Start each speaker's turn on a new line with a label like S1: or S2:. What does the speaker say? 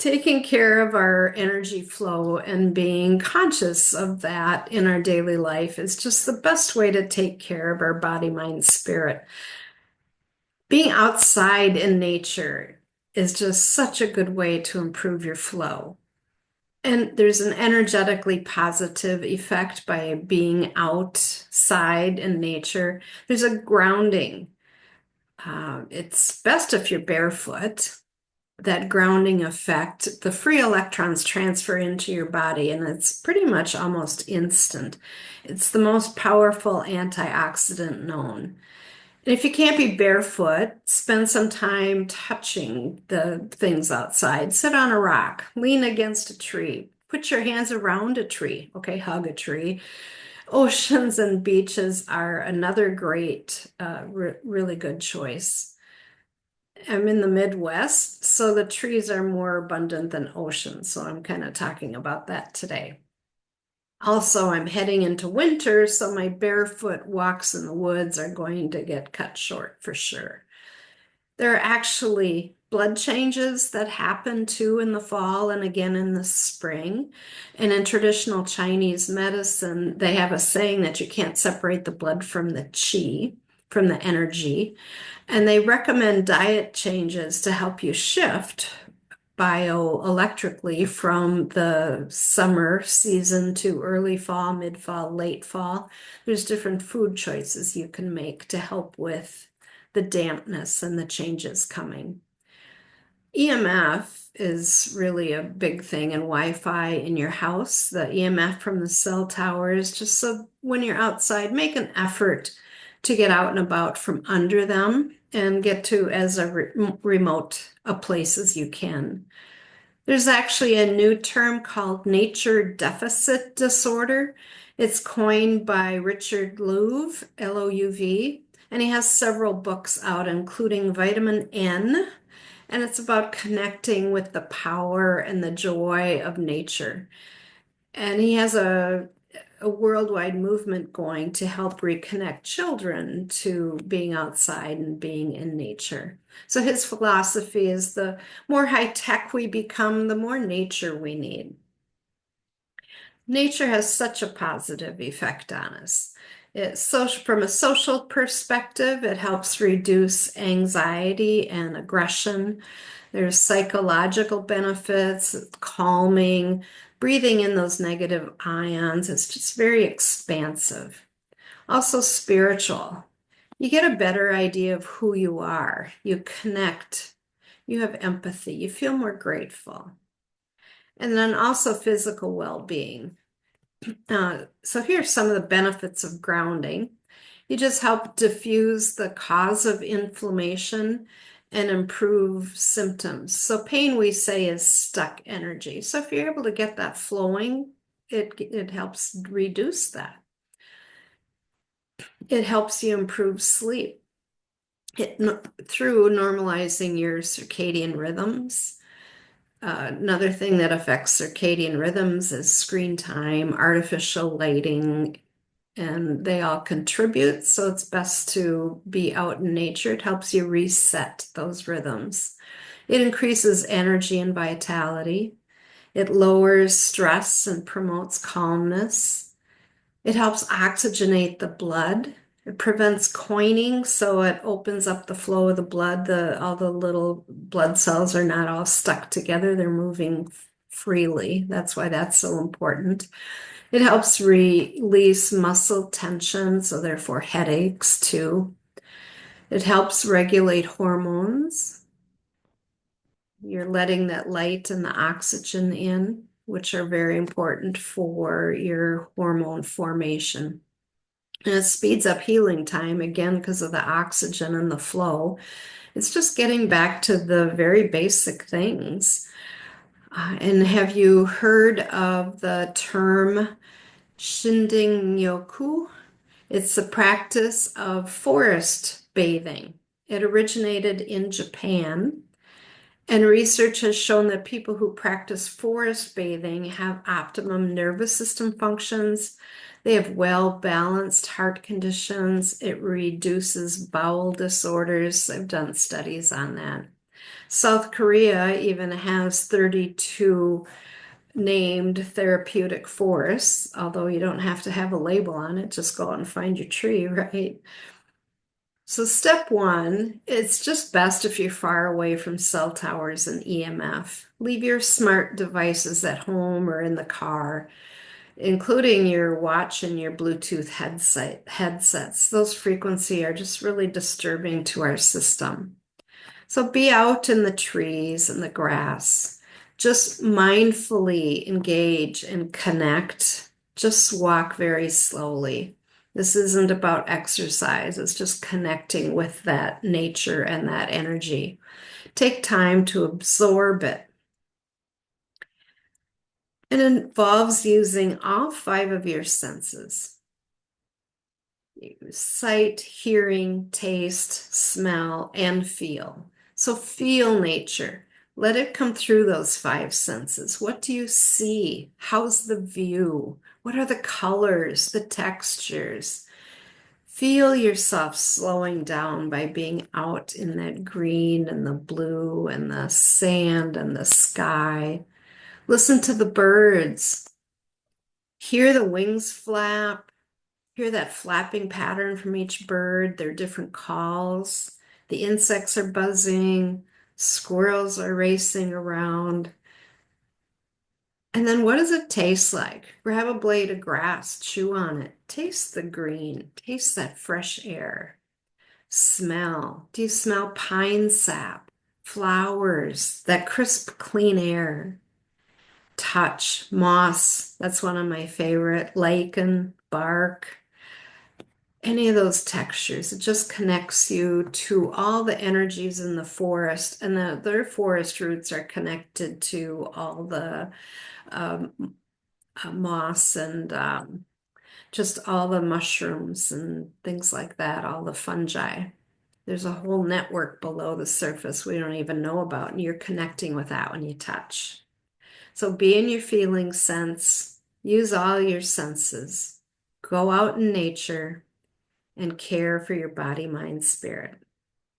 S1: Taking care of our energy flow and being conscious of that in our daily life is just the best way to take care of our body, mind, spirit. Being outside in nature is just such a good way to improve your flow. And there's an energetically positive effect by being outside in nature. There's a grounding. It's best if you're barefoot. That grounding effect, the free electrons transfer into your body, and it's pretty much almost instant. It's the most powerful antioxidant known. And if you can't be barefoot, spend some time touching the things outside. Sit on a rock, lean against a tree, put your hands around a tree. Okay, hug a tree. Oceans and beaches are another great, really good choice. I'm in the Midwest, so the trees are more abundant than oceans. So I'm kind of talking about that today. Also, I'm heading into winter, so my barefoot walks in the woods are going to get cut short for sure. There are actually blood changes that happen too in the fall and again in the spring. And in traditional Chinese medicine, they have a saying that you can't separate the blood from the qi, from the energy. And they recommend diet changes to help you shift bioelectrically from the summer season to early fall, mid fall, late fall. There's different food choices you can make to help with the dampness and the changes coming. EMF is really a big thing in Wi-Fi in your house. The EMF from the cell towers, just so when you're outside, make an effort to get out and about from under them and get to as remote a place as you can. There's actually a new term called nature deficit disorder. It's coined by Richard Louv, L-O-U-V, and he has several books out, including Vitamin N, and it's about connecting with the power and the joy of nature. And he has a worldwide movement going to help reconnect children to being outside and being in nature. So his philosophy is the more high tech we become, the more nature we need. Nature has such a positive effect on us. From a social perspective, it helps reduce anxiety and aggression. There's psychological benefits, calming, breathing in those negative ions. It's just very expansive. Also spiritual. You get a better idea of who you are. You connect. You have empathy. You feel more grateful. And then also physical well-being. So here's some of the benefits of grounding. You just help diffuse the cause of inflammation and improve symptoms. So pain, we say, is stuck energy. So if you're able to get that flowing, it helps reduce that. It helps you improve sleep through normalizing your circadian rhythms. Another thing that affects circadian rhythms is screen time, artificial lighting, and they all contribute. So it's best to be out in nature. It helps you reset those rhythms. It increases energy and vitality. It lowers stress and promotes calmness. It helps oxygenate the blood. It prevents coining, so it opens up the flow of the blood. All the little blood cells are not all stuck together. They're moving freely. That's why that's so important. It helps release muscle tension, so therefore headaches too. It helps regulate hormones. You're letting that light and the oxygen in, which are very important for your hormone formation. And it speeds up healing time again because of the oxygen and the flow. It's just getting back to the very basic things. And have you heard of the term Shinding-yoku? It's the practice of forest bathing. It originated in Japan, and research has shown that people who practice forest bathing have optimum nervous system functions. They have well-balanced heart conditions. It reduces bowel disorders. I've done studies on that. South Korea even has 32 named therapeutic forests, although you don't have to have a label on it, just go out and find your tree, right? So step one, it's just best if you're far away from cell towers and EMF. Leave your smart devices at home or in the car, including your watch and your Bluetooth headsets. Those frequencies are just really disturbing to our system. So be out in the trees and the grass. Just mindfully engage and connect. Just walk very slowly. This isn't about exercise, it's just connecting with that nature and that energy. Take time to absorb it. It involves using all five of your senses: sight, hearing, taste, smell, and feel. So feel nature. Let it come through those five senses. What do you see? How's the view? What are the colors, the textures? Feel yourself slowing down by being out in that green and the blue and the sand and the sky. Listen to the birds. Hear the wings flap. Hear that flapping pattern from each bird, their different calls. The insects are buzzing, squirrels are racing around. And then what does it taste like? Grab a blade of grass, chew on it, taste the green, taste that fresh air. Smell. Do you smell pine sap, flowers, that crisp, clean air? Touch, moss, that's one of my favorite, lichen, bark. Any of those textures. It just connects you to all the energies in the forest, and their forest roots are connected to all the um, moss and just all the mushrooms and things like that, all the fungi. There's a whole network below the surface we don't even know about, and you're connecting with that when you touch. So be in your feeling sense, use all your senses, go out in nature and care for your body, mind, spirit.